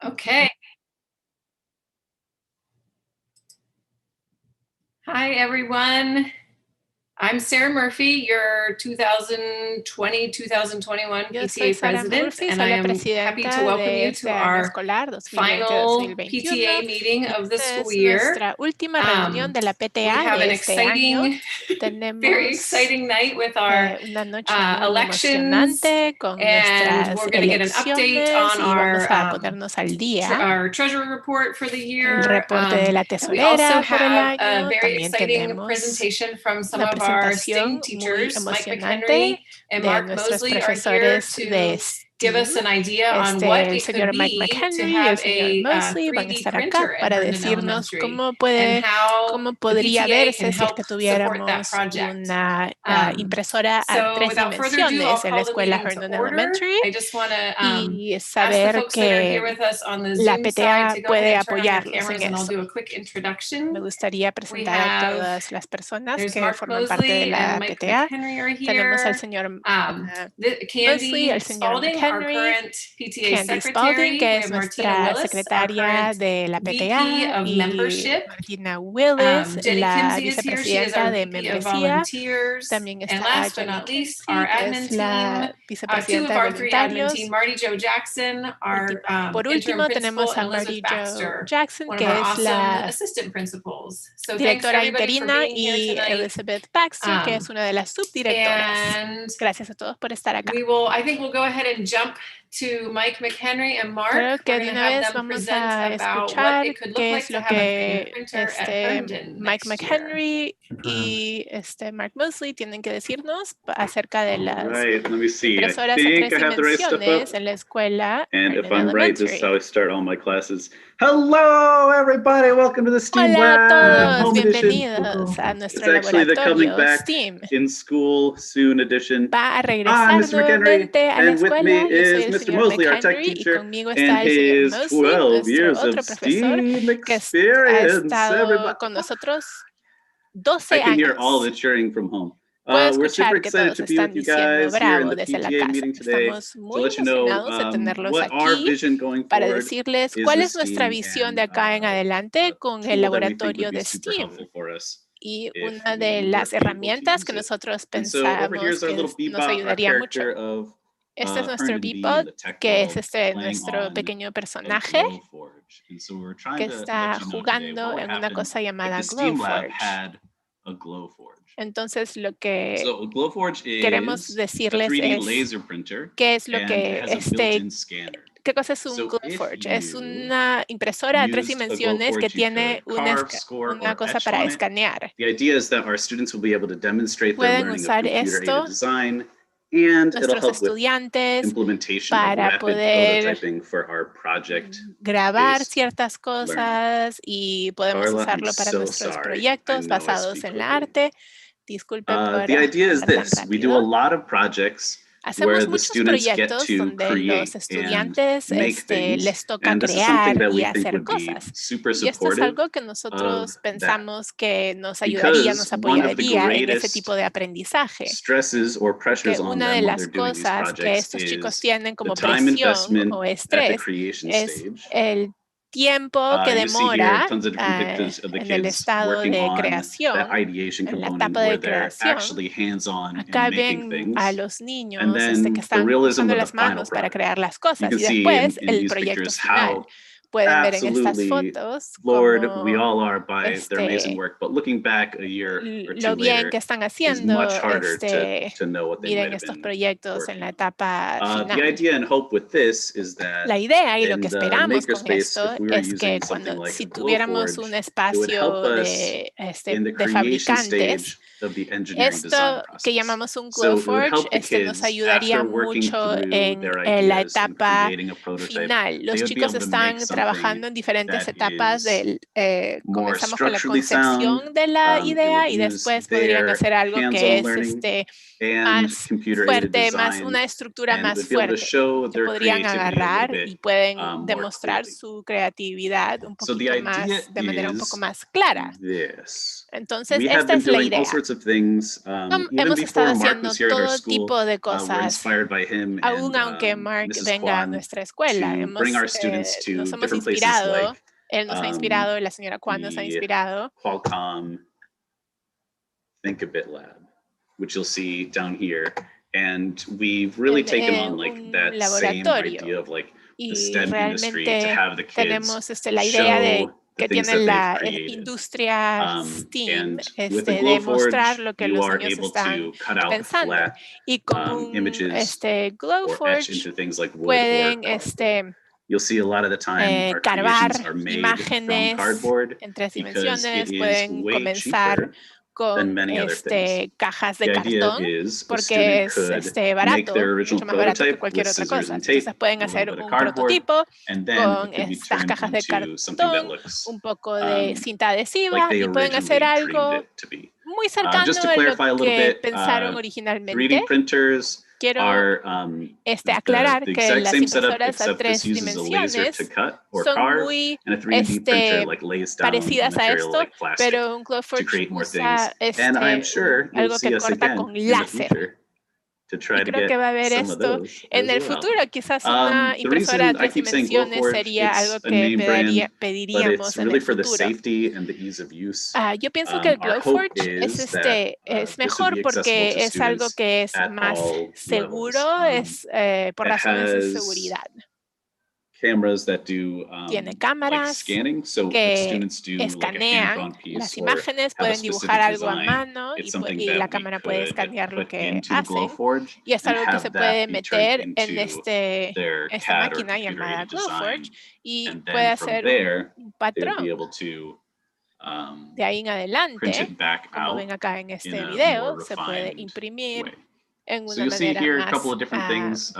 Okay. Hi, everyone. I'm Sarah Murphy, your 2020-2021 Yo soy PTA Sara president, Murphy, and soy I la am happy to presidenta welcome de you este to año our escolar final 2020-2021 PTA meeting y of the esta school es year. nuestra última reunión de la We PTA have de an este año. exciting, very Tenemos exciting night with our una noche muy elections, emocionante con and nuestras we're going to get an update elecciones on y vamos a ponernos al día. our treasury report for the El year. reporte de la And we also tesorera por el have a año. very También exciting tenemos presentation from some una of our presentación STING muy teachers, Mike emocionante McHenry and de Mark nuestros Mosley are here profesores to de give us team. an idea on what El it could señor Mike be to McHenry y el have señor a Mosley van a 3D estar acá printer at para Herndon decirnos Elementary cómo and how cómo the podría PTA verse can si es help que support that tuviéramos project. una impresora a So 3 without further ado, I'll dimensiones en la call the escuela meeting to Herndon order. Elementary I just want to y ask the saber folks that are here que with us on the la Zoom side PTA to go puede ahead and turn on their apoyarlos cameras en and I'll eso. do a quick introduction. Me gustaría We presentar a have, todas las personas there's que Mark forman parte de Mosley la and Mike PTA. McHenry are Tenemos al here. señor Mosley, Candy el señor Spalding, our McHenry, current PTA Candy Spalding, secretary. que We es have Martina nuestra Willis, our secretaria current de la VP PTA, of y Membership. Martina Willis, Jenny la Kimsey is here. She is our vicepresidenta de VP of membresía. volunteers. También And está last but Jenny not least, Kimsey, our que admin es la team. Two vicepresidenta of de our 3 admin voluntarios. team, Marty Jo Jackson, our Por interim último, principal, tenemos a and Marty Elizabeth Jo Baxter, Jackson, one of que our es awesome la assistant principals. So thanks directora everybody for interina, being here y tonight. Elizabeth Baxter, que es una de las subdirectoras. And Gracias a todos por estar acá. I think we'll go ahead and jump to Mike McHenry and Mark. Creo que We're de going to una have vez them vamos present a about what escuchar it could look qué like es to lo have a 3D que printer at Herndon Mike next year. McHenry y Mark Mosley tienen que decirnos acerca de las Let me see. impresoras a 3 dimensiones en la escuela And if Herndon I'm right, this is Elementary. how I start all my classes. Hello, everybody. Welcome to the STEAM Hola a Lab todos, Home Edition. bienvenidos a It's nuestro actually the coming laboratorio back STEAM. in school soon edition. Va a I'm regresar Mr. McHenry, nuevamente a la and with me escuela. Yo soy is el Mr. señor Mosley, our tech McHenry, y teacher, conmigo and está el señor his Mosley, 12 nuestro years otro of profesor, STEAM que ha experience. estado Everybody. con nosotros 12 I can hear all años. the cheering from home. Puedo We're super escuchar que excited todos to be with están you diciendo guys here in bravo the desde la PTA casa. meeting today Estamos to muy let you know emocionados de tenerlos what our aquí vision going para forward decirles is cuál with es nuestra STEAM visión de and acá en adelante con el tool that we think laboratorio would be de super STEAM. helpful for us Y if una de we las were able to herramientas use que it. nosotros And so over here pensamos is our que little nos Bebop, our ayudaría mucho. character of Este es nuestro Herndon being Bebop, the tech que es world, playing nuestro on pequeño a personaje Glowforge. And so we're trying que to está let you know today jugando what would en una happen cosa if llamada the STEAM Lab Glowforge. had a Glowforge. Entonces lo que So Glowforge queremos is a decirles 3D es laser printer qué es lo and que has a built-in scanner. ¿Qué cosa es un So if Glowforge? Es you una impresora a 3 used a dimensiones que Glowforge, you tiene could carve, score, una or cosa etch para on it. escanear. The idea is that our students will be able to demonstrate their Pueden learning of usar computer-aided esto design, and it'll nuestros help with estudiantes implementation of para rapid poder prototyping for our project. grabar based ciertas cosas y podemos Carla, usarlo I'm para so nuestros sorry. proyectos I know I basados speak en la quickly. arte. Disculpen por The idea is hablar tan this. We do a rápido. lot of projects where Hacemos the muchos students get proyectos to donde create los and estudiantes make things. les toca And this is something crear that y we think hacer would be cosas. super Y esto es supportive algo que of nosotros that. pensamos que nos ayudaría, nos Because one of the apoyaría en ese greatest tipo de aprendizaje. stresses or pressures Porque on una de them while las they're doing these cosas que projects estos chicos is tienen the como time presión investment o at the estrés creation es stage. el tiempo que You see here demora tons of different pictures of the en el kids estado working de on that creación, ideation en la component etapa where de they're creación. actually hands-on and Acá making ven a things. los And niños then que the están realism usando of the las final manos para product. crear las You cosas can y see después in el these proyecto pictures final. how Pueden ver en estas absolutely fotos floored como we all are by their amazing work, but looking back a year or lo two bien later que están is haciendo. much harder to know what they Miren might have estos been proyectos en working la on. etapa The final. idea and hope with this is that La idea y lo in que the esperamos con makerspace, esto if we were es que using something like si a tuviéramos un Glowforge, it would help espacio us in the de creation fabricantes, stage of the engineering design esto que process. llamamos un So it would Glowforge, help the nos kids ayudaría after working mucho through en their la ideas and etapa creating a prototype. final. They Los would be chicos able to make están trabajando something en diferentes that etapas. is more Comenzamos con la structurally sound. concepción de la It idea would y use después podrían their hacer algo que hands-on es learning and más computer-aided fuerte, más design, una estructura and más would be able to fuerte, show que their podrían creativity a little agarrar bit y pueden more demostrar clearly. su creatividad un So the poquito idea más, de manera un poco is más clara. this. Entonces, We have esta been es la doing all idea. sorts of things. Even Hemos estado before Mark haciendo was here at our todo school, tipo de we're cosas, inspired by him aún and aunque Mark Mrs. venga a Kwan nuestra escuela. to bring our students to Nos hemos different places inspirado, like él nos ha inspirado, la señora Kwan nos ha the inspirado. Qualcomm Think a Bit Lab, which you'll see down here. And we've really taken on like that same idea of like the STEM industry to have the kids tenemos la idea de show que the things tiene that la they've created. industria STEAM, And with the de mostrar Glowforge, lo que you los are niños able están to cut out pensando. flat Y con images or etch Glowforge into things like wood pueden or cardboard. You'll see a lot of the time our carvar creations are made from imágenes cardboard en 3 because dimensiones, it is pueden way comenzar cheaper con many other things. cajas de The idea cartón, is a porque student es could make barato, their original mucho más barato que prototype cualquier with otra scissors cosa. and tape, Entonces pueden a little hacer bit of un cardboard, prototipo and then con it could be estas turned cajas de into something that cartón, looks un poco de cinta like adhesiva they y pueden hacer originally dreamed algo it to be. muy Just cercano to a lo clarify a little que bit, pensaron 3D originalmente. printers Quiero are aclarar the que exact las same setup, impresoras a except this 3 uses a laser to dimensiones cut or son carve, muy and a 3D printer like lays down parecidas a material esto, like plastic pero un to Glowforge create more usa things. And I'm sure you'll algo see que us corta again con in the láser. future to try Y to creo que get va a haber some of esto those en as el well. futuro. Quizás una The impresora a reason I 3 keep saying dimensiones Glowforge, sería algo it's a que name brand, but pediríamos it's en really el for the futuro. safety and the ease of use. Yo pienso que el Our hope Glowforge is that es this would mejor be accessible porque to es algo students que es at más all seguro, levels. por It razones de has seguridad. cameras that do Tiene like cámaras scanning, so if que students do like a escanean hand-drawn piece las or imágenes, have a pueden dibujar specific algo a design, mano it's y something la that we cámara puede could escanear lo put que into the hacen. Glowforge Y es and algo que se have that puede be turned meter en into their esta CAD or máquina llamada computer-aided design, Glowforge y and puede then from hacer there un they would be patrón. able to De ahí en print adelante, it back como out ven acá en in este a more video, se puede refined imprimir way. en So una you'll see manera here a couple of different things.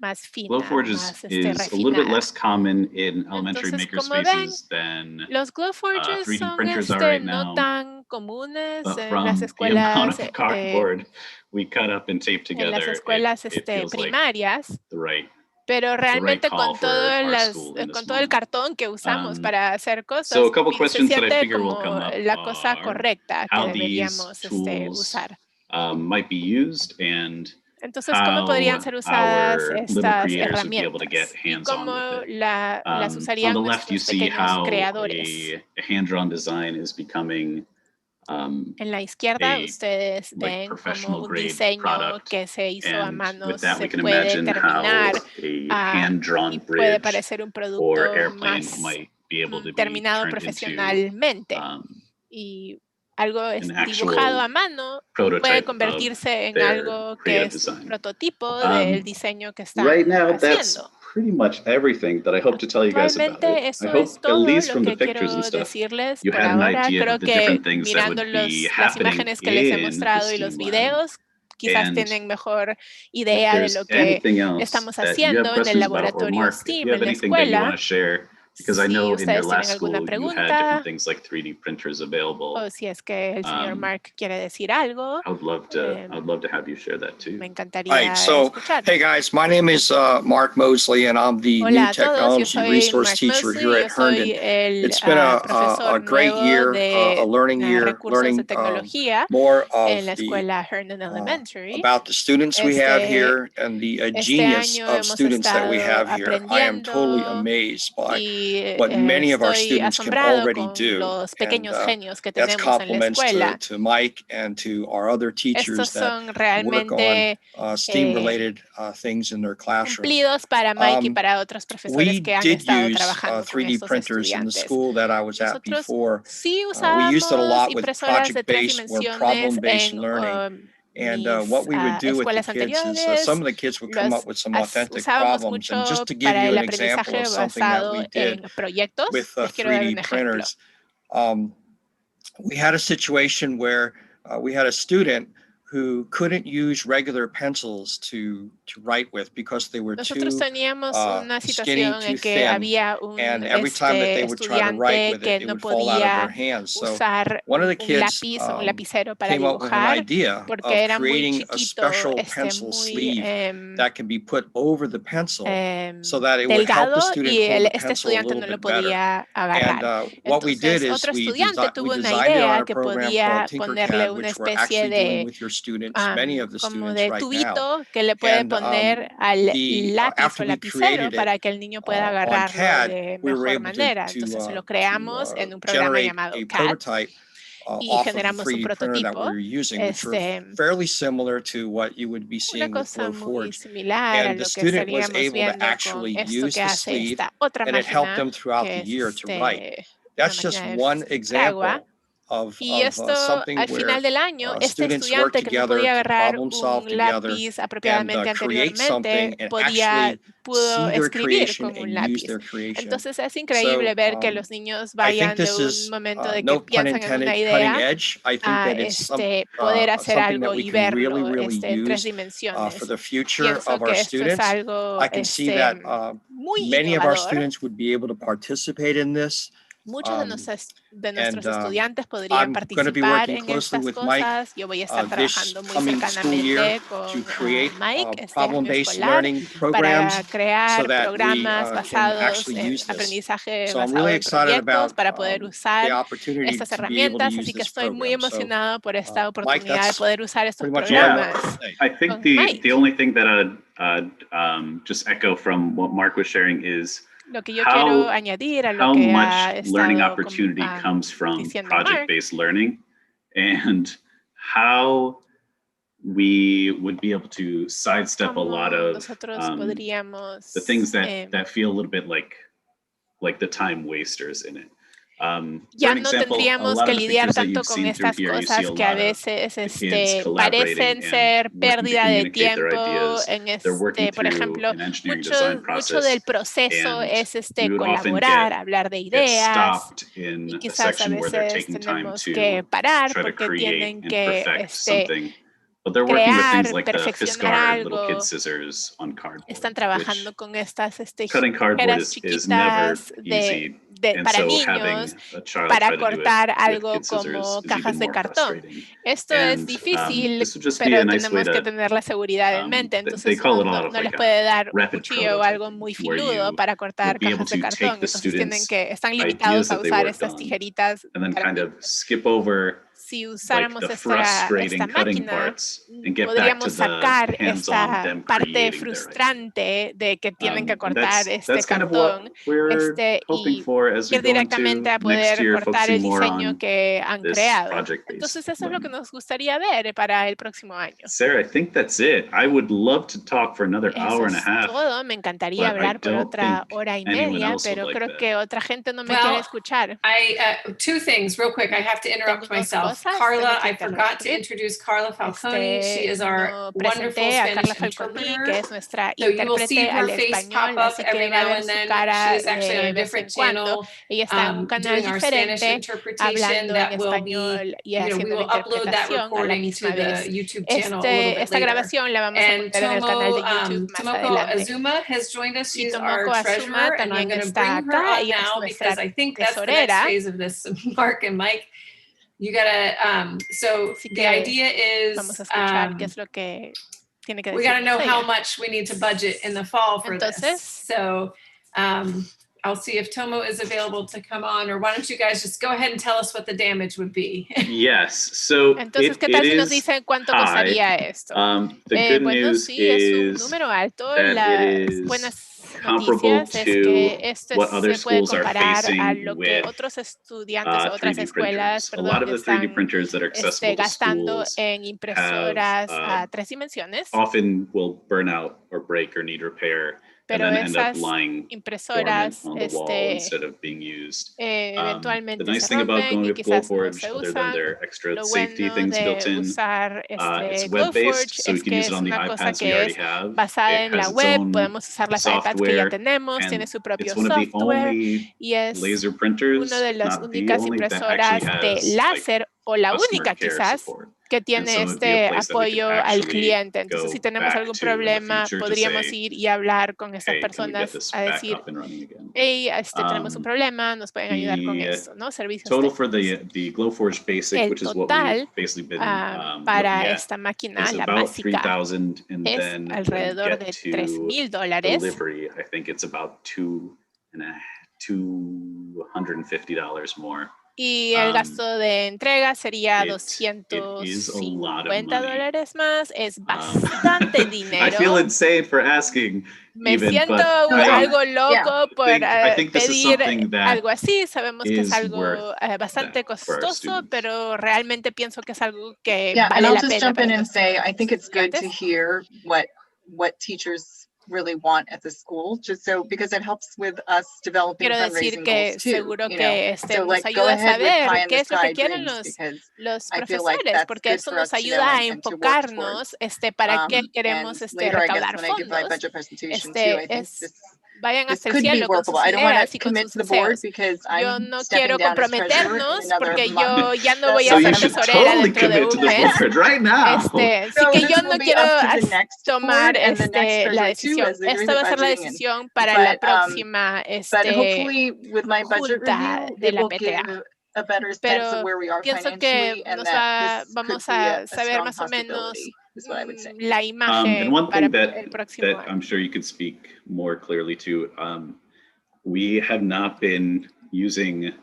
más fina, Glowforge más is a little bit refinada. less common in elementary Entonces, maker como ven, spaces than los Glowforges 3D son printers are right no now. tan comunes But en las from the amount escuelas, of cardboard we cut up and tape together, it feels like primarias, the right pero realmente call for our school in this con todo el moment. cartón que usamos para hacer cosas, So a couple se questions that I siente figure will como come up la cosa are correcta que how these deberíamos tools usar. might be used and Entonces, ¿cómo podrían ser usadas our little estas creators would be able to get herramientas? Y hands-on cómo with it. las On usarían the left, you nuestros see pequeños how creadores. a hand-drawn design is becoming En la izquierda, ustedes like ven como professional un grade diseño product, que se hizo a and mano with that we se can puede imagine how terminar a hand-drawn y puede bridge parecer un or producto airplane más might be able to be terminado turned into profesionalmente. Y algo dibujado a mano puede prototype convertirse en their algo que creative es design. un prototipo del diseño que están Right now, that's haciendo. pretty much everything that I hope to tell you guys about Actualmente it. I eso hope, es at todo least lo from the que pictures and quiero stuff, decirles you por had an ahora. idea Creo of the que different things that mirando would be las happening imágenes que les he in the mostrado y los STEAM lab. videos, quizás And tienen mejor if idea de lo there's que anything else estamos that you have haciendo en el questions about, or laboratorio Mark, if STEAM you en have la anything that you want escuela. to share, because I Si know in your ustedes last tienen alguna school you had pregunta different things like 3D printers available. o si es que el señor Mark quiere decir algo, I would love to have you share that too. me encantaría Right. So, escuchar. hey guys, my name is Mark Mosley, and I'm the Hola new a todos, yo technology soy resource Mark teacher Mosley, here yo at soy Herndon. el It's been a profesor great nuevo year, de a learning year, recursos de learning tecnología more en la of the escuela Herndon Elementary. about the students we have here and the genius año of hemos students that we estado have here. I am totally aprendiendo amazed by y what many of our estoy students can asombrado already con do, los and pequeños genios que that's tenemos en la compliments escuela. to Mike and to our other teachers Estos that son work realmente on STEAM-related things in their classroom. cumplidos para Mike y para otros profesores We que han did estado use trabajando con 3D estos printers in the estudiantes. school that I was at Nosotros before. sí We used it a usábamos lot with impresoras de 3 project-based or dimensiones problem-based en learning. And mis what we would do with the escuelas kids is anteriores. some of the kids would come up with some authentic Usábamos problems. And mucho just to give para you el an example aprendizaje of something that basado we did en proyectos. with Les quiero dar un 3D ejemplo. printers, we had a situation where we had a student who couldn't use regular pencils to write with because they were Nosotros too teníamos una skinny, situación too en que thin, había un and every time that they would try to write estudiante with que it, it no would fall out of their podía hands. So usar one of the un kids lápiz o un lapicero para came up with an dibujar idea porque of era muy creating a chiquito, special pencil muy sleeve that can be put over the pencil so that it would help delgado the student y hold the este pencil a estudiante little no lo bit better. podía And agarrar. what we did Entonces, is otro we estudiante tuvo una designed it on idea a que program podía called ponerle Tinkercad, una which we're especie actually doing de with your students, many of the como students de right now. tubito que le puede And poner al lápiz after o we lapicero created it para que el niño pueda on agarrarlo CAD, de we were mejor able manera. Entonces lo creamos en un programa generate llamado a CAD prototype y off of the generamos un 3D printer that we prototipo. were using, which were fairly similar to what you would be Una seeing with cosa muy Glowforge. similar a And the lo que student was estaríamos able to viendo con actually esto use que the hace sleeve, esta otra and it helped máquina them throughout que the es year to write. una That's just máquina de one fragua. example Y esto, something al final where del año, este students work estudiante que no together podía to agarrar problem solve un together lápiz and apropiadamente create something anteriormente, and actually pudo see their escribir creation con un and use lápiz. their creation. Entonces es So increíble ver que los niños I think vayan de this un is, momento de que no pun piensan en una intended, cutting idea edge. I think a that it's poder hacer something that algo we y can really, verlo really en 3 use dimensiones. for the future Pienso of our que esto es students. algo I can see that muy many of our innovador. students would be able to participate in this. Muchos de nuestros and, estudiantes podrían I'm going to be participar working en closely estas with Mike cosas. Yo voy a estar this trabajando muy coming school year cercanamente con to create Mike este año problem-based escolar learning para programs so crear that we programas can basados actually en use this. aprendizaje So I'm basado really en excited proyectos about para poder the usar opportunity estas to be able to herramientas. use Así que this estoy muy program. So, emocionado por esta Mike, oportunidad de that's poder usar estos pretty much all I programas. want to say. I think Con Mike. the only thing that I'd just echo from what Mark was sharing is Lo que yo quiero how añadir a lo how que ha much learning estado opportunity comes from diciendo Mark, project-based learning, and how we would be able to sidestep a lot cómo of nosotros the podríamos things that feel a little bit like the time wasters in it. ya for no example, tendríamos a lot que of the lidiar pictures that tanto you've con seen through estas here, you see cosas a que a lot of veces the kids collaborating parecen and ser working to pérdida de communicate their tiempo ideas. en They're working por through ejemplo, an engineering design mucho process, del proceso and es we would often colaborar, hablar de get ideas, stopped in y a quizás a section where they're veces taking time tenemos to que parar try to porque create tienen and que perfect something. But they're working with things like the perfeccionar Fiskar little algo. kid scissors on cardboard. Están trabajando con estas cutting cardboard tijeras is never chiquitas easy. And para so niños having a child para try to do it cortar with algo kid scissors como is cajas even de more cartón. frustrating. Esto es And difícil, this would just be pero a nice way tenemos que to tener la seguridad en mente. they Entonces call it a uno lot of no like les puede dar un rapid cuchillo o algo prototyping, muy where filudo you para cortar would be able cajas de to cartón. take the Entonces students' están ideas limitados a that they usar worked estas on tijeritas and then para kind of niños. skip over Si like usáramos the esta frustrating cutting máquina, parts and get back to podríamos the sacar hands-on esta them parte creating their idea. frustrante de que tienen que And cortar that's kind of what cartón we're hoping y for as we ir go directamente into a next poder year, cortar focusing el more diseño on que han this creado. project-based Entonces eso es lo que learning. nos gustaría ver para el próximo año. Sarah, I think that's it. I would love to talk for another Eso hour and a es half. todo. Me encantaría but I hablar por don't otra think hora y anyone media, else would pero like creo that. que otra gente no me Well, quiere escuchar. Two things real quick. I have to interrupt Tengo dos myself. cosas, Carla, tengo que I forgot to interrumpir. introduce Carla Falcone. She is our No wonderful presenté a Carla Spanish Falconi, interpreter. que es nuestra So you will see intérprete her al face pop español, up así every que va a now ver and su then. She cara is actually on a de vez different en cuando. channel Ella está en un canal doing our Spanish diferente, interpretation hablando that en will español be, y we haciendo la will upload that interpretación a la recording to misma the vez. YouTube channel a little bit Esta later. grabación la vamos a And poner en el canal de YouTube más Tomoko adelante. Azuma has joined us. Y She's our Tomoko Azuma treasurer, and I'm también going to está bring her acá. up Ella es now nuestra because I think that's the next tesorera. phase of this. Mark and Mike, you gotta. So Así the que idea is vamos a escuchar qué es lo que tiene que we got to know decirnos how ella. much we need to budget in the fall for Entonces, this. So I'll see if Tomo is available to come on, or why don't you guys just go ahead and tell us what the damage would be? Yes, so entonces, ¿qué tal si nos dicen cuánto costaría esto? The good Bueno, news sí, es un is número alto. that it Las is buenas comparable noticias es que to esto what other se puede schools are comparar a facing lo que with otros estudiantes o otras 3D escuelas, printers. A lot of the 3D están printers that are accessible to gastando schools en impresoras a 3 dimensiones. often will burn out or break or need repair, and Pero then end up esas lying dormant impresoras on the wall instead of being used. The eventualmente nice se thing about rompen going y with quizás no Glowforge, se other than usan. their extra Lo safety bueno things built de in, usar it's Glowforge web-based, so you es can que use it es on the una cosa iPads we que already es have. basada It en la has its web, own podemos usar las iPads que ya software, tenemos, tiene and su propio it's one of the software only y es laser printers, una de las not the únicas only, that actually impresoras de has like láser o la customer única care quizás support. que And tiene so it'd be a place that we apoyo could al actually cliente. Entonces, si go tenemos back algún to in the problema, future to podríamos say, ir y hablar con estas hey, can we get personas this a back decir, up and running again? hey, tenemos un problema, nos pueden ayudar con The esto, ¿no? Servicios total for técnicos. the Glowforge Basic, El which is what we've total basically been para looking at, esta máquina, is la about básica, $3,000, and es then when you alrededor de get to $3,000. delivery, I think it's about $250 more. Y el gasto de entrega sería it is a lot of $250 más. Es bastante dinero. I feel insane for asking. Me even, siento but algo loco por I think this is pedir something that algo así. Sabemos que es is algo worth bastante that for our costoso, students. pero realmente pienso que es algo que Yeah, vale and I'll la just pena jump in para and say, I think it's good to estudiantes. hear what teachers really want at the school, just so, because it helps with us developing Quiero decir fundraising que goals too, seguro you know. que So nos like, go ayuda a ahead with saber pie in qué the es lo que sky quieren dreams, because los I feel like profesores, that's porque good eso for us nos to know ayuda a and to work enfocarnos towards. para qué And queremos later, I guess, recaudar when I give my fondos. budget presentation too, I think Vayan this hasta el could be cielo con workable. sus I don't want ideas to y con commit sus to the board deseos. because Yo I'm no stepping quiero down as treasurer in comprometernos another porque month. yo ya no voy a So ser you should tesorera totally dentro de commit to un the mes. board right now. Así So que this yo will no be quiero up to the next tomar board and the next la treasurer too, decisión. as they agree Esta the va a ser la budgeting. decisión para la próxima But hopefully with my budget junta review, de it la will PTA. give a better sense of Pero where we are pienso que financially, and that this could vamos be a a saber strong más o menos possibility, is what I would say. la And imagen one para thing el próximo that año. I'm sure you could speak more clearly to, we have not been using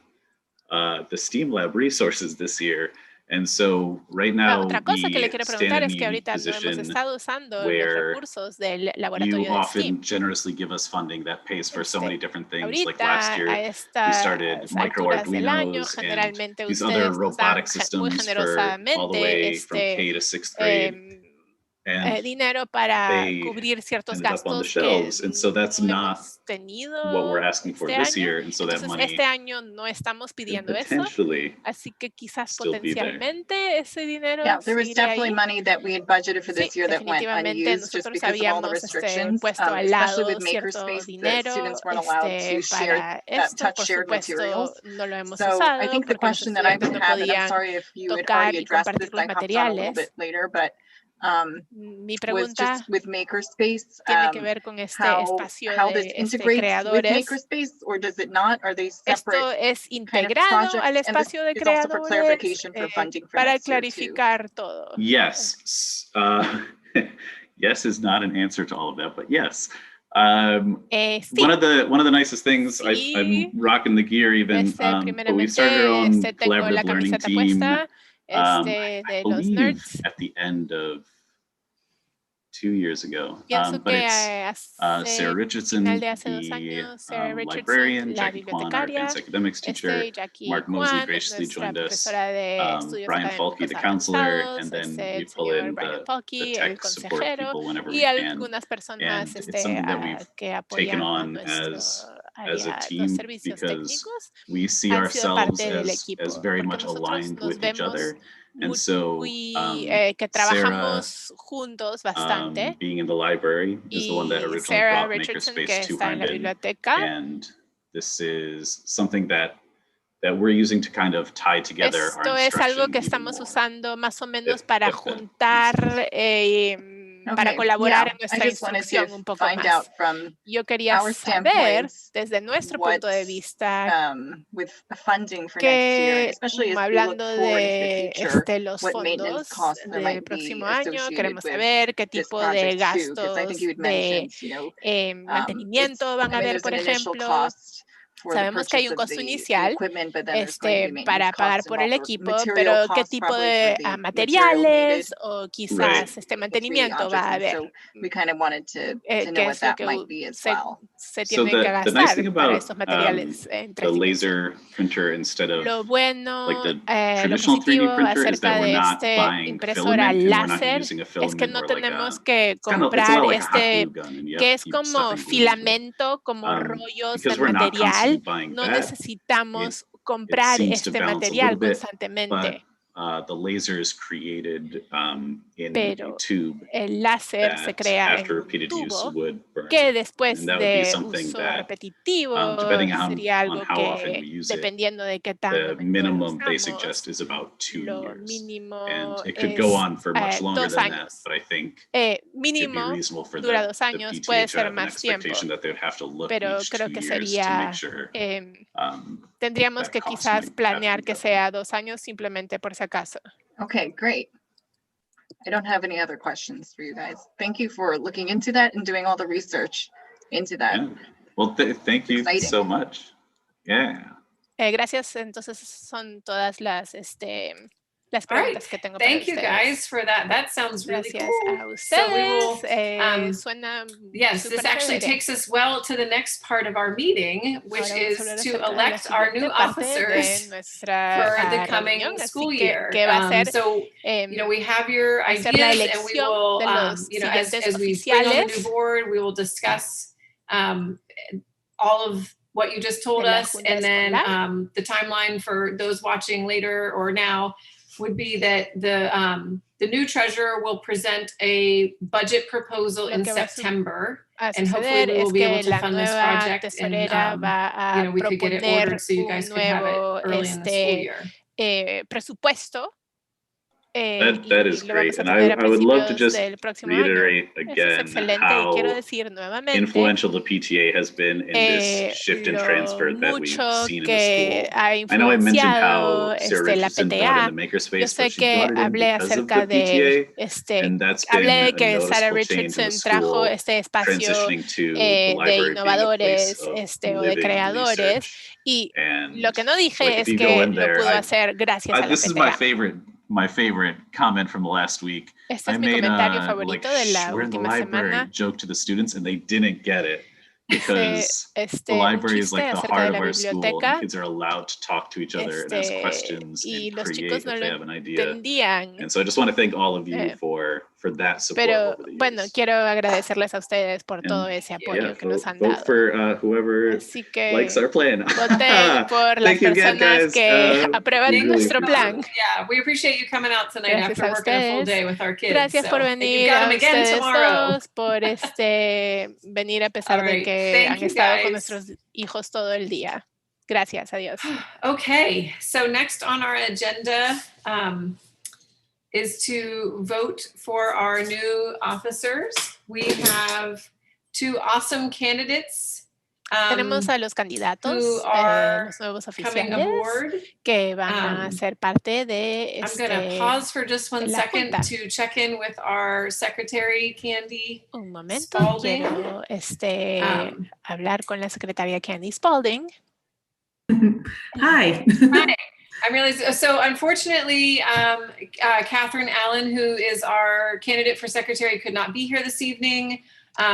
the STEAM Lab resources this year. And so right now Otra cosa que le we quiero stand preguntar in es que a ahorita no hemos position estado usando los where recursos del you laboratorio de STEAM. often generously give us funding that pays for so many different things. Like last Ahorita, year, a we started estas micro alturas del año, Arduinos and generalmente these other ustedes nos dan robotic muy systems for all the generosamente way from K to 6th grade. And dinero para they cubrir ciertos ended up on the gastos que shelves. And so that's no not hemos tenido what we're asking for this año. year. And so that Entonces, money este año no estamos could pidiendo eso, potentially así que quizás still be there. potencialmente ese dinero Yeah, there was seguiría definitely ahí. money that we had budgeted for Sí, this year that went definitivamente unused just nosotros because of all the habíamos restrictions, puesto al especially lado with cierto Makerspace, the dinero students weren't allowed to share, para esto, touch por shared supuesto materials. no lo hemos So I usado think the porque los question that I estudiantes would no have, and I'm podían sorry if you had tocar already y addressed compartir this, los I hopped on a little materiales. bit later, but Mi was pregunta just with Makerspace, tiene que ver con este espacio how this de integrates with creadores. Makerspace, or does it not? Are they ¿Esto separate es kind of integrado al projects? And this espacio de is also for creadores? clarification for funding for Para next year too. clarificar todo. Yes. Yes is not an answer to all of that, but yes. Sí. One of the nicest things, Sí. I'm rocking the gear even, but we Primeramente, started our own tengo la collaborative learning camiseta team, puesta, I de los believe nerds. at the end of 2 years ago. Pienso But que it's Sarah Richardson, final de hace 2 the años, Sarah Richardson, librarian, la Jackie Kwan, our bibliotecaria, advanced academics teacher, Jackie Mark Mosley Kwan, graciously nuestra joined us, profesora de estudios Brian Falke, the académicos counselor, avanzados, and then we el pull señor in Brian the Falke, el tech support consejero, people whenever y we can. algunas personas And it's something that we've que taken apoyan on nuestro as a área, team los servicios because técnicos. we see han sido ourselves parte del as equipo, very porque much nosotros aligned nos with each vemos other. And so que trabajamos juntos bastante. being in the library is the one that originally Sarah brought Richardson, que Makerspace to está en la Herndon. biblioteca. And this is something that we're using to kind of tie together our Esto es algo instruction que even estamos more. usando más o menos para If that makes juntar, para colaborar en I nuestra just wanted to instrucción un poco find out más. from Yo quería our saber, standpoints desde nuestro punto de what's, vista, with funding for next year, que especially as we look hablando forward into the de future, los what maintenance fondos costs there del might be próximo año, associated queremos with saber qué this tipo de project too, because I think gastos you had de mentioned, you know, mantenimiento van a haber, there's por an initial ejemplo. cost for the Sabemos que hay purchase un of costo the inicial equipment, but then there's going to be para maintenance pagar costs por el involved, or equipo, material pero qué costs tipo probably de for the material needed materiales o quizás Right. with the mantenimiento va a object. And haber. so we kind of wanted to know ¿Qué what es lo that que might be as se well. So tiene que the nice thing gastar para about estos materiales en the 3 dimensiones? laser printer instead of Lo bueno, like the lo traditional 3D positivo printer is acerca that we're de not buying impresora filament and we're not láser using a es filament que no or like tenemos a, que it's a lot comprar like a hot glue gun and you have que to es keep como stuffing glue into it. filamento, como rollos because de we're not constantly material. buying No that, necesitamos it comprar seems to balance a material little bit, constantemente. but the laser is created in a Pero tube el láser se that crea en after un repeated use tubo would burn. que después And that would be de something uso that, repetitivo depending on sería algo how often we que, use it, dependiendo de qué tan a the menudo lo minimum they usamos, suggest is about 2 lo years. mínimo And it could go on for much longer 2 than that, años. but I think it'd be Mínimo reasonable for dura the 2 años, PTA puede to ser have an más tiempo, expectation that they would have to look pero each creo 2 que years to sería, make sure tendríamos that que cost quizás might have to planear be que covered. sea 2 años simplemente por si acaso. Okay, great. I don't have any other questions for you guys. Thank you for looking into that and doing all the research into that. Yeah. Well, thank you Exciting. so much. Yeah. Gracias, entonces son todas las las All right. preguntas que tengo para Thank you ustedes. guys for that. That sounds really Gracias cool. a So we will, ustedes. Suena yes, this súper actually chévere. takes us well to the next part of our meeting, which Ahora vamos a is hablar to acerca de la elect our new siguiente parte de officers nuestra for the coming reunión, school así year. que va a ser So, you know, we have your hacer la ideas and we elección will, de los you know, as siguientes we bring on the new oficiales board, we will discuss all of what you just told de la us. junta And then escolar. the timeline for those watching later or now would be that the new treasurer will present a budget proposal in September. A And hopefully suceder we will es be able que to la fund this nueva project and tesorera va you a know, we could get it ordered proponer so you un guys could have it nuevo early in the school year. presupuesto. That is lo vamos great. a And tener a I would love to principios just del próximo año. reiterate Eso es again excelente y quiero how decir nuevamente influential the PTA has been in this shift and lo transfer that we've mucho seen in the que school. ha I know I mentioned how influenciado Sarah la Richardson brought in PTA. the Yo makerspace, sé but she que brought it in hablé because of acerca the PTA, de and that's hablé been de a que Sarah noticeable change in the Richardson trajo school, este espacio transitioning to the de library being a place innovadores of o de living creadores research. y And lo que no dije like, if es you go que in lo there, pudo hacer gracias a la this is my PTA. favorite comment from the last week. Este I es mi made comentario a favorito like de la we're in the última library semana. joke to the students, and they didn't get it because the un library is chiste like the acerca heart de of la our school. And biblioteca. kids are allowed to talk to each other and ask questions Y and los chicos create no if lo they have an idea. entendían. And so I just want to thank all of you for that support Pero over the years. bueno, quiero agradecerles a ustedes por todo And, ese apoyo que nos han vote dado. for whoever Así que likes our plan. voten por las Thank you again, personas guys. que aprueban we really nuestro appreciate plan. it. Yeah, we appreciate you coming out tonight Gracias after a working a full ustedes. day with our kids. Gracias por And you've venir got a them again ustedes tomorrow. dos, por venir a pesar All de right. que Thank han you, estado con guys. nuestros hijos todo el día. Gracias, adiós. Okay, so next on our agenda is to vote for our new officers. We have two awesome candidates Tenemos a los candidatos, who are los nuevos coming oficiales aboard. que van a ser parte de I'm going to pause for just 1 de la second junta. to check in with our secretary, Candy. Un momento, Spalding. quiero hablar con la secretaria Candy Spalding. Hi. Hi. I'm really so unfortunately, Catherine Allen, who is our candidate for secretary, could not be here this evening. So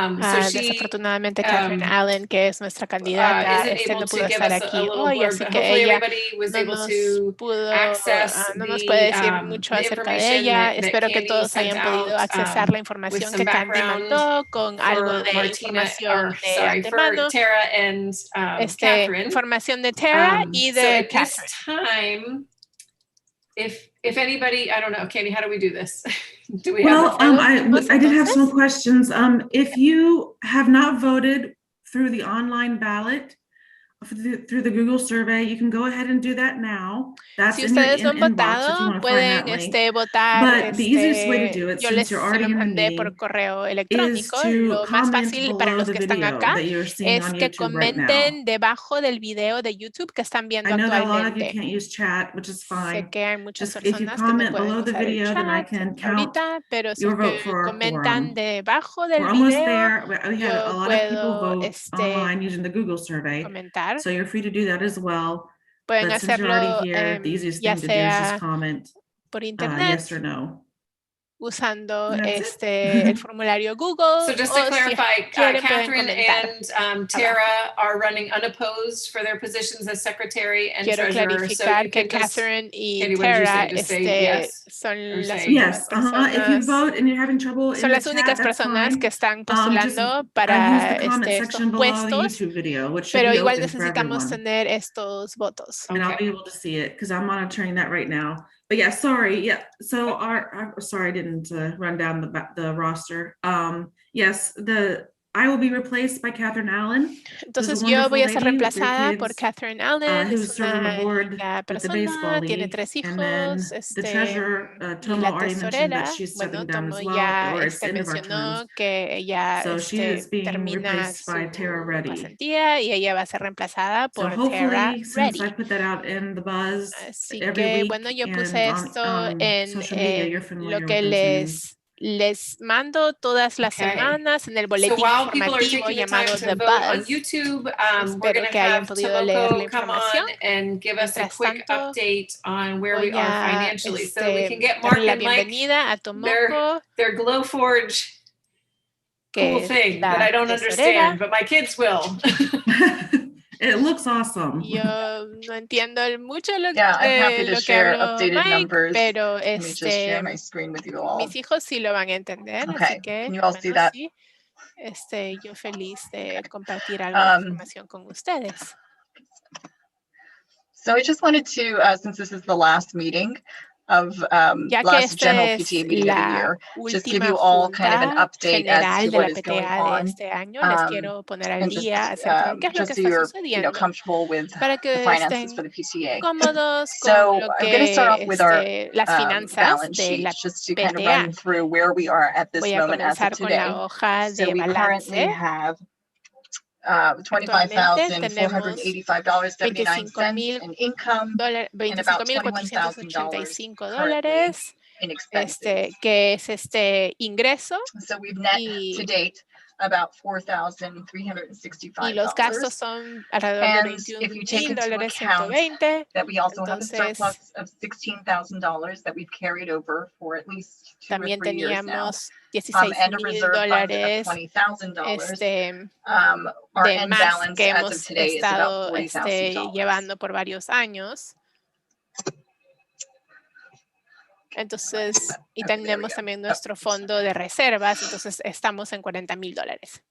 she Desafortunadamente, Catherine Allen, que es nuestra candidata, isn't able no to pudo give estar us a aquí little hoy, blurb, así but que hopefully ella everybody was no able nos to pudo, access no nos puede decir mucho the acerca de information ella. that Espero que Candy todos sent hayan podido out, accesar la with información some que Candy background mandó con algo for de Martina, información or de sorry, for antemano. Tara and Catherine. Información de Tara y So de at this Catherine. time, if anybody, I don't know, Candy, how do we do this? Do we Well, have I did have some questions. If you have not voted through the online ballot, through the Google survey, you can go ahead and do that now. That's Si in your ustedes no han inbox if you votado, want to find pueden that link. votar. But the easiest way to do it, Yo since you're se already lo in the mandé por meeting, correo is electrónico. to Lo más comment fácil para below los the que están video acá that you're seeing es on que YouTube right now. comenten debajo del video de YouTube que están viendo I know that a lot of you actualmente. can't use chat, which is Sé fine. que hay muchas Just if you personas que no comment pueden below the usar el video, then I chat can count ahorita, pero si your es vote que for our comentan quorum. debajo del We're almost video, there. We had a yo lot of people puedo vote online using the Google survey, comentar. so you're free to do that as well. Pueden But since you're already hacerlo here, the easiest ya thing to do is just sea comment por internet, yes or no. usando And that's el formulario Google. So just to o si clarify, quieren, pueden Catherine comentar. and Tara are running unopposed for their positions as secretary and Quiero treasurer. So clarificar you que could just, Catherine y Candy, what did you Tara say? Just say yes or son las say únicas Yes, if you personas. vote and you're having trouble in Son the las únicas chat, that's personas fine. que están Just postulando use para the comment estos section below the puestos, YouTube video, which should pero be igual open for necesitamos everyone. tener estos votos. And I'll be able to see it because I'm monitoring that right now. But yeah, sorry. Yeah. So sorry, I didn't run down the roster. Yes, I will be replaced by Catherine Allen. Entonces yo voy a ser reemplazada por Catherine Allen. Es una linda persona, tiene 3 hijos. The treasurer, y la tesorera, bueno, Tomo ya mencionó que ella termina su pasantía y ella va a ser reemplazada por Tara Reddy. Así que bueno, yo puse esto en lo que les les mando todas las semanas en el So boletín while people are informativo taking the time llamado to The vote on Buzz. YouTube, we're Espero going to que hayan have podido leer la Tomoko come información. on and give us a Mientras quick tanto, update on where we voy are a financially so we can get darle Mark la and Mike bienvenida a Tomoko, their Glowforge cool que es thing that I la don't tesorera. understand, but my kids will. It looks awesome. Yo no entiendo mucho lo, Yeah, I'm happy de to lo que share habló updated Mike, numbers. pero Let me just share my screen with you all. mis hijos sí lo van a entender, Okay, así que can you all see bueno, that? sí, yo feliz de compartir algo de información con ustedes. So I just wanted to, since this is the last meeting of last general PTA meeting of the year, just give you all kind of an update as to what is going on. Les quiero poner al And día just, acerca de qué es lo just que so está you're sucediendo, comfortable with para que the finances estén for the PTA. cómodos con So lo I'm going to start off que with our las finanzas balance de sheet, la just to kind of PTA. run through where we are at this Voy a moment as of comenzar con today. la hoja So de we currently balance. have Actualmente tenemos $25,485.79 in income and about $21,000 in expenses. Que es ingreso. So we've net to date about $4,365. Y los gastos son alrededor de $21,120. That we also have a surplus of $16,000 that we've carried over for at least 2 or 3 years now. And a reserve fund of $20,000. Our end balance as of today is about $40,000. Llevando por varios años. Entonces, y tenemos también nuestro fondo de reservas, entonces estamos en $40,000.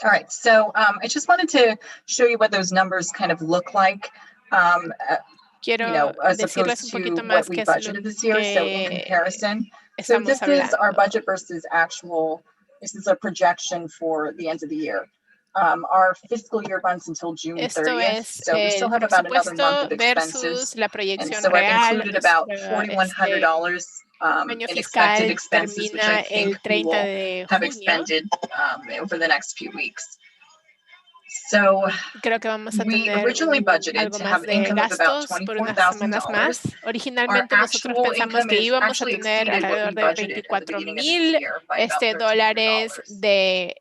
All right, so I just wanted to show you what those numbers kind of look like. Quiero as decirles opposed un poquito to más what we qué es budgeted lo this year, so in comparison. So this hablando. is our budget versus actual. This is a projection for the end of the year. Our fiscal year runs until June 30th, so we still have about another month of expenses. And so I've included about $4,100 in expected expenses, which I think we will have expended over the next few weeks. So creo que vamos a we tener originally budgeted algo to más have de income of about gastos por unas semanas más. $24,000. Originalmente nosotros pensamos que íbamos a tener alrededor de $24,000 de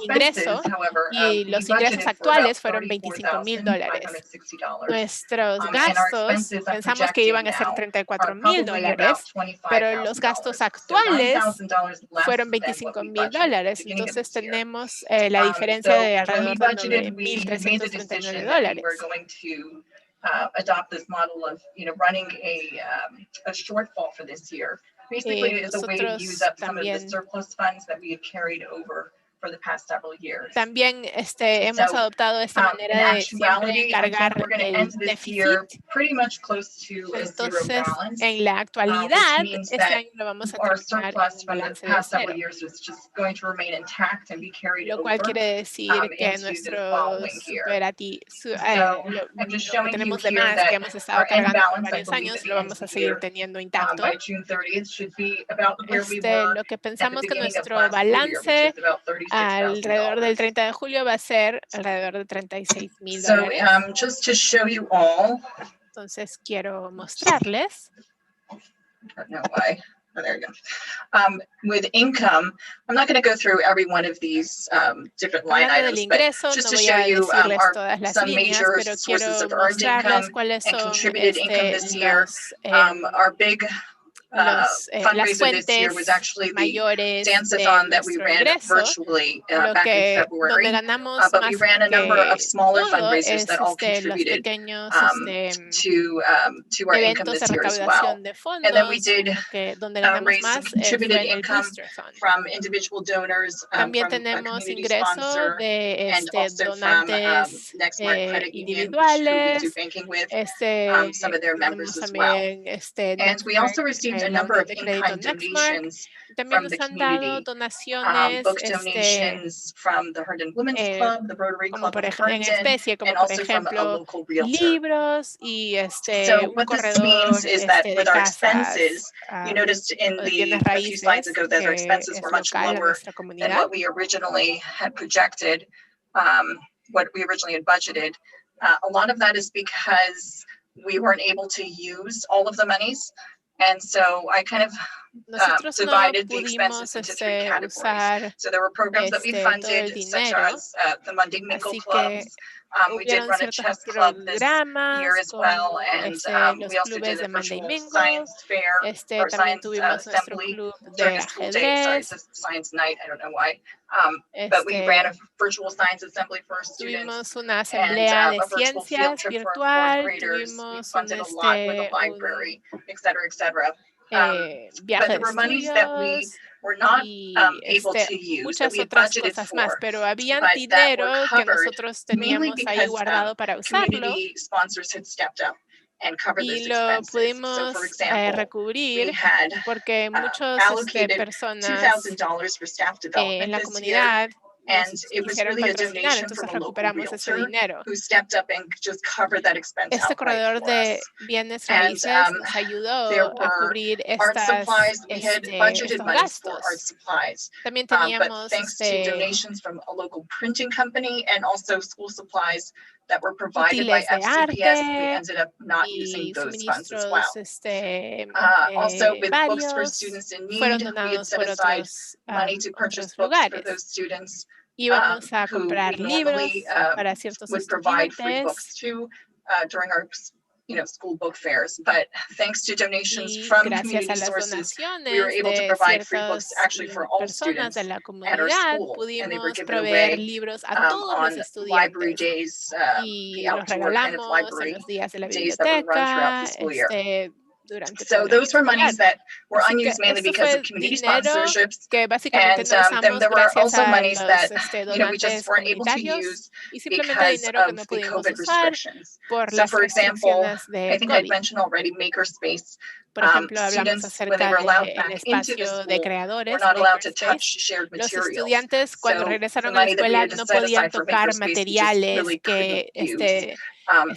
ingreso y los ingresos actuales fueron $25,000. Nuestros gastos pensamos que iban a ser $34,000, pero los gastos actuales fueron $25,000. Entonces tenemos la diferencia de alrededor de $9,339. We're going to adopt this model of, running a shortfall for this year. Basically, it's a way to use up some of the surplus funds that we have carried over for the past several years. También hemos adoptado esta manera de siempre cargar el déficit. Pretty much close to a zero balance. En la actualidad, este año lo vamos a terminar en un balance de cero. Lo cual quiere decir que nuestro lo que tenemos de más que hemos estado cargando por varios años lo vamos a seguir teniendo intacto. Lo que pensamos que nuestro balance alrededor del 30 de julio va a ser alrededor de $36,000. Just to show you all. Entonces quiero mostrarles. Oh, there you go. With income, I'm not going to go through every one of these different line items, but just to show you some major sources of earned income and contributed income this year. Our big fundraiser this year was actually the dance-a-thon that we ran virtually back in February. But we ran a number of smaller fundraisers that all contributed to our income this year as well. And then we did raise some contributed income from individual donors, from a community sponsor, and also from Next Mark Credit Union, which who we do banking with, some of their members as well. And we also received a number of in-kind donations from the community, book donations from the Herndon Women's Club, the Rotary Club of Herndon, and also from a local realtor. So what this means is that with our expenses, you noticed in a few slides ago that our expenses were much lower than what we originally had projected, what we originally had budgeted. A lot of that is because we weren't able to use all of the monies. And so I kind of Nosotros no divided the expenses pudimos into three categories. usar So there were programs that we todo el funded, such dinero, as the Monday Minkle así que clubs. We did hubieron run a ciertos chess club this year programas as well, como and los we also clubes did a de Monday virtual Mingle. science fair or También science tuvimos nuestro assembly club during de the school day. Sorry, it ajedrez. says science night. I don't know why. But we ran a virtual science assembly for our students. Tuvimos una And asamblea de a virtual field ciencias trip for our fourth virtual. graders. We Tuvimos funded a lot with a library, et cetera, et cetera. viaje But de there were monies that we estudios were not y able to use, that muchas we had otras budgeted cosas más, for, pero habían but that dinero were que covered nosotros mainly teníamos ahí because guardado para usarlo community sponsors had stepped up and covered y those lo expenses. So pudimos for example, we recubrir had porque muchos allocated personas $2,000 for staff en development la this year. comunidad And nos it was quisieron really a patrocinar, donation entonces from a local recuperamos ese realtor dinero. who stepped up and just covered that expense Este outright corredor for de us. bienes And raíces nos there ayudó a were cubrir art supplies. We had budgeted estos monies for art gastos. supplies. También But teníamos thanks to donations from a local printing company and also school supplies that were provided by útiles de FCPS, we arte ended up not using y those funds as well. suministros Also with books for varios students in fueron need, we had donados set por aside otros, money to purchase otros books for lugares. those students Íbamos a who comprar we libros normally para ciertos would provide free estudiantes books to during our school book fairs. But thanks to donations y from gracias a community las sources, we were donaciones able to de provide free books ciertas actually for all personas students de la at our comunidad, school, and they were pudimos given proveer away libros a todos los on library estudiantes days, y the los outdoor kind of regalamos en library los días de la days that would run throughout the biblioteca, school year. durante todo So el año those were escolar. monies that were Así que unused mainly esto because of fue community dinero sponsorships. que básicamente And no then usamos there were gracias also a monies los that we just donantes weren't able to comunitarios use y simplemente because dinero que of no the pudimos COVID usar restrictions. por So las for example, restricciones I de think I'd COVID. mentioned already Makerspace. Por ejemplo, hablamos Students, when they acerca were allowed del back into the espacio de school, were creadores, not allowed to touch Makerspace. shared Los materials. estudiantes cuando So the regresaron a la money that we escuela had to no set podían aside for tocar Makerspace, we just materiales really que couldn't use.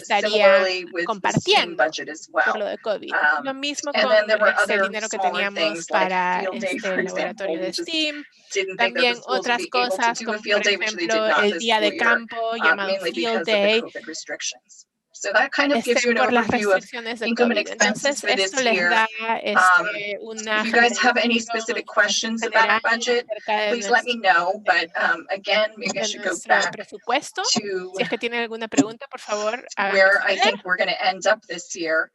estarían Similarly with the STEAM compartiendo budget as por well. lo de COVID. Lo mismo And con then there were el other dinero que smaller teníamos things like para field day, for el example. laboratorio We de just STEAM. didn't think that the También schools would otras be able to cosas do a como field por day, which they did ejemplo not el this día school de year, campo llamado mainly Field because of the Day, COVID restrictions. So that kind of gives you an por las overview of restricciones de income and COVID. expenses Entonces, for this esto les year. da una If you guys have any generalización specific questions general about budget, acerca de please let me know. But again, maybe I should go nuestro back presupuesto. to Si es que tienen alguna pregunta, por favor, háganme where I saber. think we're going to end up this year.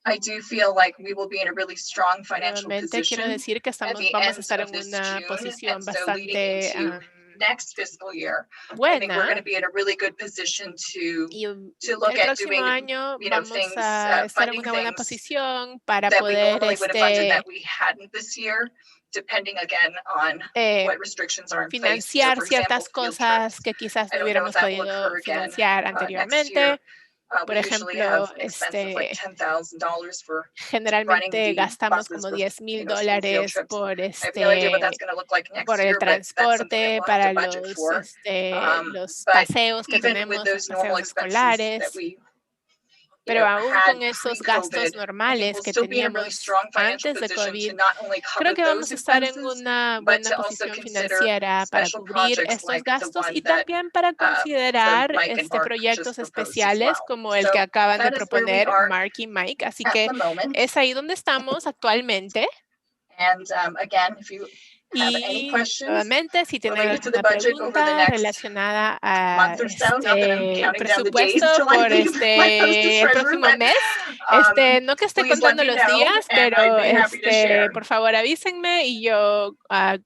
I do feel like we will be in a really strong financial Nuevamente quiero position decir que at the vamos a end estar of en this una June, posición and so leading bastante into next fiscal year, I think we're buena. going to be in a really good position to Y look el at próximo doing, año vamos things, a estar en funding una buena things posición para that we poder normally would have funded that we hadn't this year, depending again on what restrictions are in place. So financiar for example, ciertas field cosas trips. que quizás I no don't know if hubiéramos that will podido occur again financiar next anteriormente. year. Por We usually ejemplo, have an expense of like $10,000 for running generalmente the gastamos buses como for, $10,000 school field trips. por I have no idea what that's going to look like next por el year, but that's something that transporte we'll have para to budget for. los But paseos que even tenemos, with those los normal paseos expenses that escolares. we Pero aún had con esos pre-COVID, gastos I think normales we'll que still be in a really teníamos strong financial antes de position COVID, to not only creo cover que vamos those a estar en expenses, una but buena to also posición consider financiera para special cubrir projects estos like the gastos one y that también para considerar Mike and Mark proyectos just proposed as especiales well. como el So que acaban de that is where we proponer are Mark y Mike. Así at que the moment. es ahí donde estamos actualmente. And again, if you have any Y questions nuevamente, si tienen related to the alguna budget over the pregunta next relacionada a month or so, not that I'm counting down the days presupuesto till I por leave my post as el treasurer, próximo but mes, no que esté please let contando me los know, días, and pero I'd be happy to share. por favor avísenme y yo All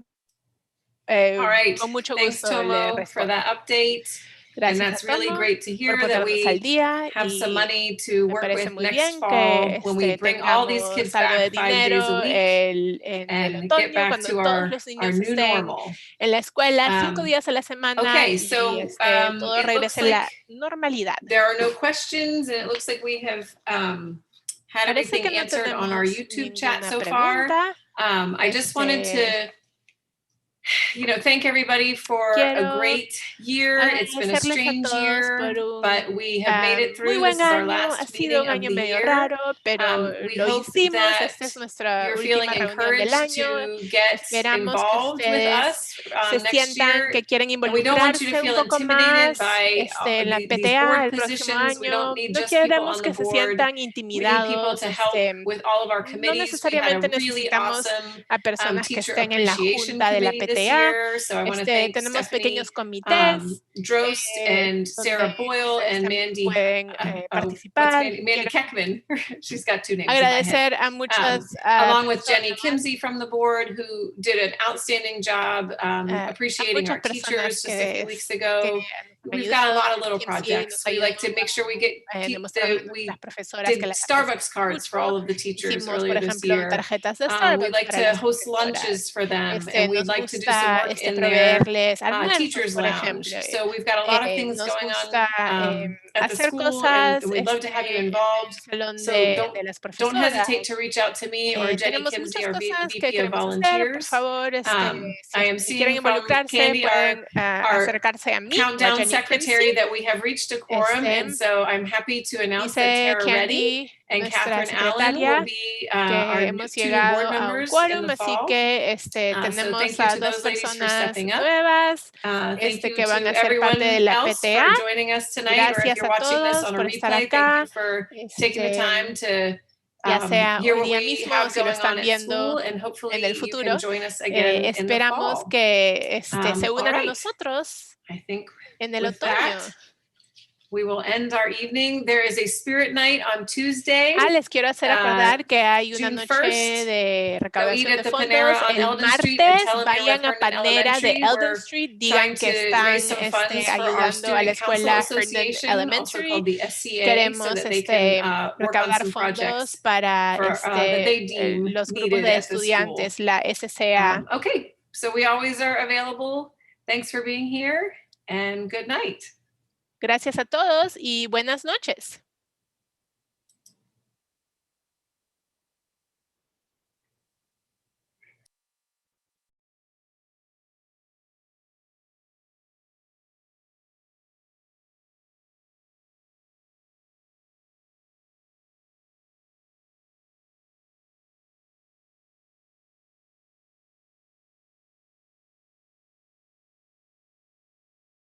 right. con mucho Thanks, gusto le Tomo, for respondo. that update. And Gracias that's a really Tomo great to por hear that ponernos al we día have some y money to me work parece with muy next bien fall que when we bring all these tengamos kids algo de back 5 days a dinero week en el and get otoño back cuando to todos los our niños new estén normal. en la escuela 5 días a la semana Okay, y so todo it looks regrese a like la normalidad. there are no questions, and it looks like we have had Parece everything que no answered on our tenemos YouTube chat ninguna so far. pregunta. I just wanted to thank everybody for a great year. It's been a strange year, but we have made it through. This is our last meeting of the year. We hope that you're feeling encouraged to get involved with us next year. And we don't want you to feel intimidated by these board positions. We don't need just people on the board. We need people to help with all of our committees. We had a really awesome teacher appreciation committee this year. So I want to thank Stephanie Drost and Sarah Boyle and Mandy Keckman. She's got two names in my head. Along with Jenny Kimsey from the board, who did an outstanding job appreciating our teachers just a few weeks ago. We've got a lot of little projects. We like to make sure we did Starbucks cards for all of the teachers earlier this year. We like to host lunches for them, and we'd like to do some work in their teachers lounge. So we've got a lot of things going on at the school, and we'd love to have you involved. So don't hesitate to reach out to me or Jenny Kimsey, our VP of Volunteers. I am seeing from Candy, our countdown secretary, that we have reached a quorum, and so I'm happy to announce that Tara Reddy and Catherine Allen will be our two new board members in the fall. So thank you to those ladies for stepping up. Thank you to everyone else for joining us tonight, or if you're watching this on a replay, thank you for taking the time to hear what we have going on at school, and hopefully you can join us again in the fall. All right. I think with that, we will end our evening. There is a spirit night on Tuesday. Les quiero hacer acordar que hay una noche de recaudación de fondos. El martes vayan a Panera de Eldon Street, digan que están ayudando a la escuela Herndon Elementary. Queremos recaudar fondos para los grupos de estudiantes, la SCA. Okay, so we always are available. Thanks for being here, and good night. Gracias a todos y buenas noches.